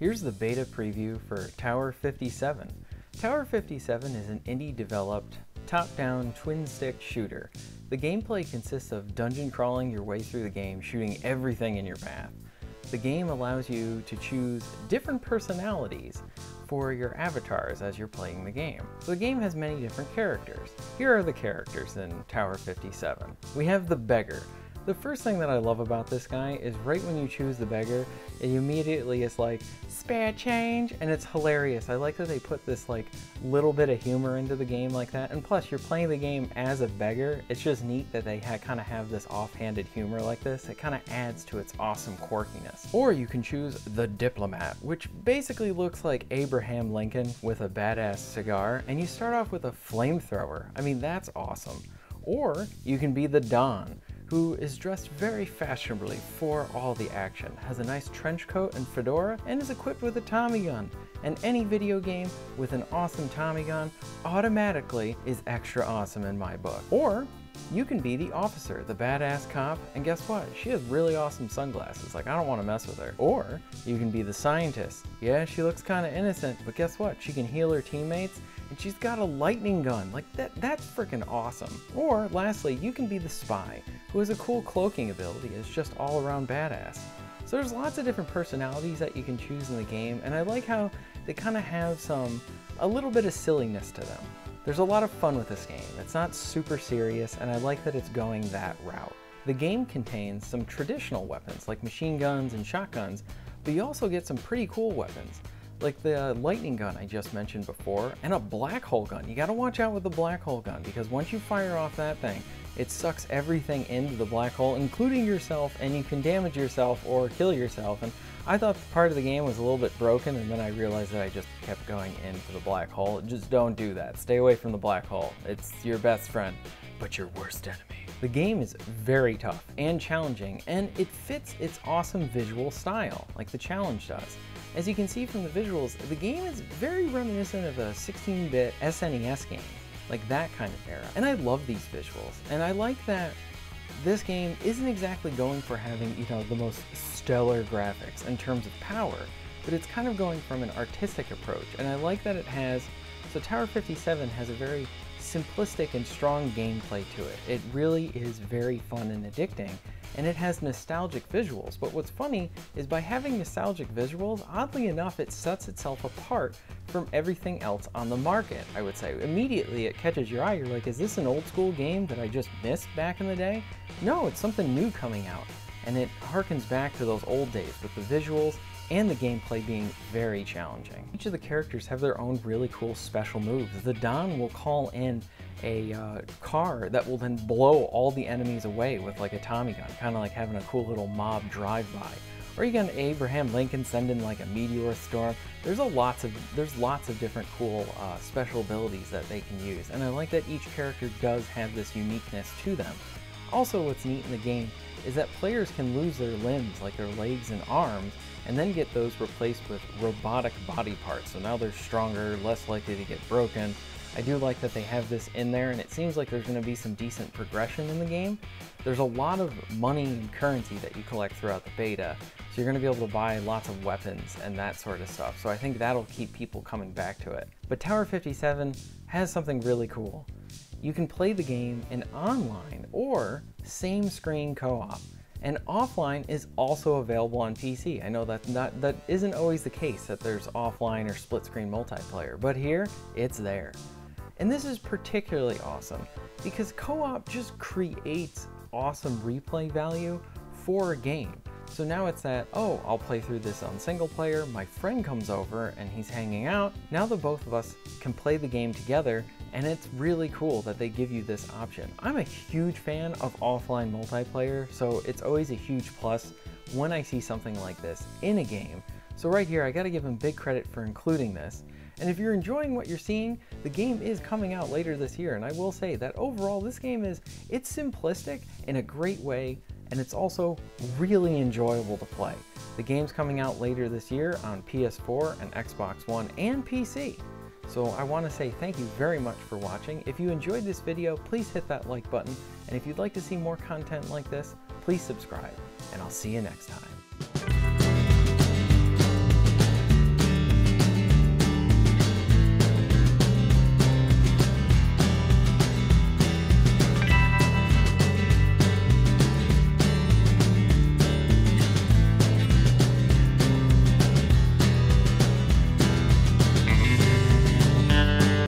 Here's the beta preview for Tower 57. Tower 57 is an indie-developed, top-down, twin-stick shooter. The gameplay consists of dungeon crawling your way through the game, shooting everything in your path. The game allows you to choose different personalities for your avatars as you're playing the game. So the game has many different characters. Here are the characters in Tower 57. We have the beggar. The first thing that I love about this guy is right when you choose the beggar, it immediately is like, spare change, and it's hilarious. I like that they put this like little bit of humor into the game like that, and plus you're playing the game as a beggar. It's just neat that they kind of have this offhanded humor like this. It kind of adds to its awesome quirkiness. Or you can choose the diplomat, which basically looks like Abraham Lincoln with a badass cigar, and you start off with a flamethrower. I mean, that's awesome. Or you can be the Don, who is dressed very fashionably for all the action, has a nice trench coat and fedora, and is equipped with a Tommy gun. And any video game with an awesome Tommy gun automatically is extra awesome in my book. Or you can be the officer, the badass cop, and guess what? She has really awesome sunglasses, like I don't want to mess with her. Or you can be the scientist. Yeah, she looks kind of innocent, but guess what? She can heal her teammates, and she's got a lightning gun. Like that's freaking awesome. Or lastly, you can be the spy, who has a cool cloaking ability, is just all around badass. So there's lots of different personalities that you can choose in the game, and I like how they kind of have a little bit of silliness to them. There's a lot of fun with this game. It's not super serious, and I like that it's going that route. The game contains some traditional weapons like machine guns and shotguns, but you also get some pretty cool weapons, like the lightning gun I just mentioned before, and a black hole gun. You gotta watch out with the black hole gun, because once you fire off that thing, it sucks everything into the black hole, including yourself, and you can damage yourself or kill yourself. And I thought part of the game was a little bit broken, and then I realized that I just kept going into the black hole. Just don't do that. Stay away from the black hole. It's your best friend, but your worst enemy. The game is very tough and challenging, and it fits its awesome visual style, like the challenge does. As you can see from the visuals, the game is very reminiscent of a 16-bit SNES game, like that kind of era. And I love these visuals, and I like that this game isn't exactly going for having, the most stellar graphics in terms of power, but it's kind of going from an artistic approach. And I like that so Tower 57 has a very simplistic and strong gameplay to it. It really is very fun and addicting, and it has nostalgic visuals. But what's funny is by having nostalgic visuals, oddly enough, it sets itself apart from everything else on the market, I would say. Immediately it catches your eye. You're like, is this an old school game that I just missed back in the day? No, it's something new coming out, and it harkens back to those old days with the visuals and the gameplay being very challenging. Each of the characters have their own really cool special moves. The Don will call in a car that will then blow all the enemies away with like a Tommy gun, kind of like having a cool little mob drive-by. Or you got an Abraham Lincoln send in like a meteor storm. There's lots of different cool special abilities that they can use, and I like that each character does have this uniqueness to them. Also, what's neat in the game is that players can lose their limbs, like their legs and arms, and then get those replaced with robotic body parts. So now they're stronger, less likely to get broken. I do like that they have this in there, and it seems like there's going to be some decent progression in the game. There's a lot of money and currency that you collect throughout the beta, so you're going to be able to buy lots of weapons and that sort of stuff. So I think that'll keep people coming back to it. But Tower 57 has something really cool. You can play the game in online or same screen co-op. And offline is also available on PC. I know that isn't always the case, that there's offline or split screen multiplayer, but here it's there. And this is particularly awesome because co-op just creates awesome replay value for a game. So now it's that, oh, I'll play through this on single player, my friend comes over and he's hanging out. Now the both of us can play the game together, and it's really cool that they give you this option. I'm a huge fan of offline multiplayer, so it's always a huge plus when I see something like this in a game. So right here, I gotta give them big credit for including this. And if you're enjoying what you're seeing, the game is coming out later this year, and I will say that overall this game it's simplistic in a great way, and it's also really enjoyable to play. The game's coming out later this year on PS4 and Xbox One and PC. So I want to say thank you very much for watching. If you enjoyed this video, please hit that like button, and if you'd like to see more content like this, please subscribe, and I'll see you next time.